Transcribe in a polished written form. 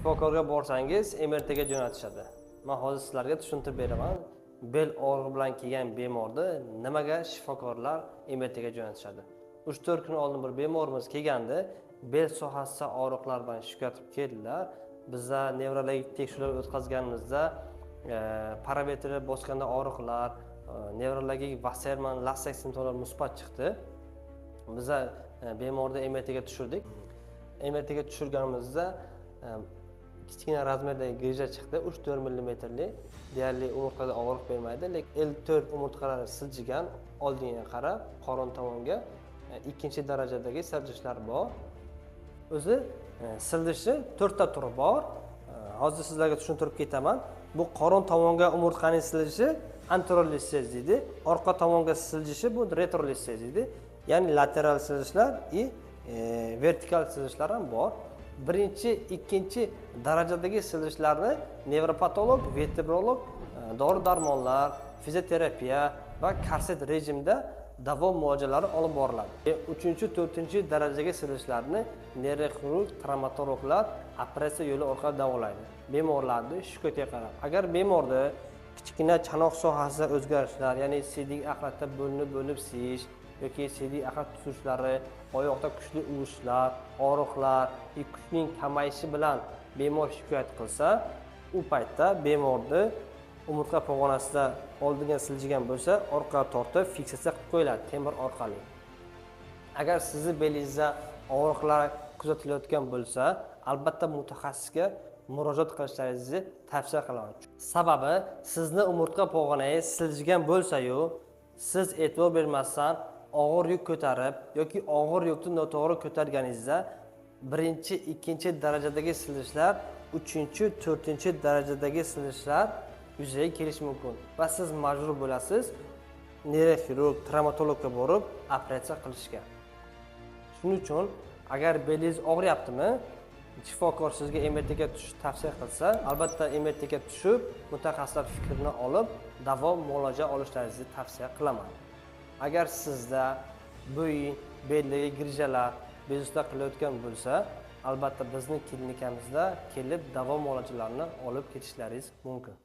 Shifokorga borsangiz, MRTga jo'natishadi. Men hozir sizlarga tushuntirib beraman. Bel og'rig'i bilan kelgan bemorni nimaga shifokorlar MRTga jo'natishadi. 3-4 kun oldin bir bemorimiz kelgandi, bel sohasida og'riqlar bilan shikoyat qilib keldilar. Bizda nevrologik tekshiruvlar o'tkazganimizda parametri bosganda og'riqlar, nevrologik Wasserman Lassak simptomlar musbat chiqdi. Biza bemorni MRTga tushirdik. MRTga tushirganimizda kichkina razmerdagi grija chiqdi, 3-4 mmli. Deyarli umurtqada og'riq bermaydi, lekin L4 umurtqalari siljigan, oldinga qarab, qorin tomonga ikkinchi darajadagi siljishlar bor. O'zi siljishi 4 ta turi bor. Hozir sizlarga tushuntirib ketaman. Bu qorin tomonga umurtqaning siljishi anterolissez deydi. Orqa tomonga siljishi bu retrolissez deydi. Ya'ni lateral siljishlar vertikal siljishlar ham bor. Birinchi, ikkinchi darajadagi siljishlarni nevropatolog, vertebrolog, dori-darmonlar, fizioterapiya va korset rejimda davo muolajalari olib boriladi. 3-4 darajadagi siljishlarni neyroxirurg, travmatologlar operatsiya yo'li orqali davolaydi. Bemorlarni shikoyatiga qarab. Agar bemorda kichkina chanoq sohasida o'zgarishlar, ya'ni siydik axlatda bo'linib siyish yoki siydik axlat tutishlari, oyoqda kuchli uvishlar, og'riqlar, kuchning kamayishi bilan bemor shikoyat qilsa, u paytda bemorni umurtqa pog'onasida oldinga siljigan bo'lsa, orqaga tortib fiksatsiya qilib qo'yiladi temir orqali. Agar sizni belingizda og'riqlar kuzatilayotgan bo'lsa, albatta mutaxassisga murojaat qilishlaringizni tavsiya qilaman. Sababi sizni umurtqa pog'onangiz siljigan bo'lsa-yu, siz e'tibor bermasdan og'ir yuk ko'tarib yoki og'ir yukni noto'g'ri ko'targaningizda birinchi, ikkinchi darajadagi siljishlar, 3-4 darajadagi siljishlar yuzaga kelishi mumkin va siz majbur bo'lasiz neyroxirurg, travmatologga borib operatsiya qilishga. Shuning uchun agar belingiz og'riyaptimi, shifokor sizga MRTga tushishni tavsiya qilsa, albatta MRTga tushib, mutaxassislar fikrini olib, davo muolaja olishlaringizni tavsiya qilaman. Agar sizda bo'yin, beldagi grijalar bezovta qilayotgan bo'lsa, albatta bizning klinikamizda kelib davo muolajalarini olib ketishlaringiz mumkin.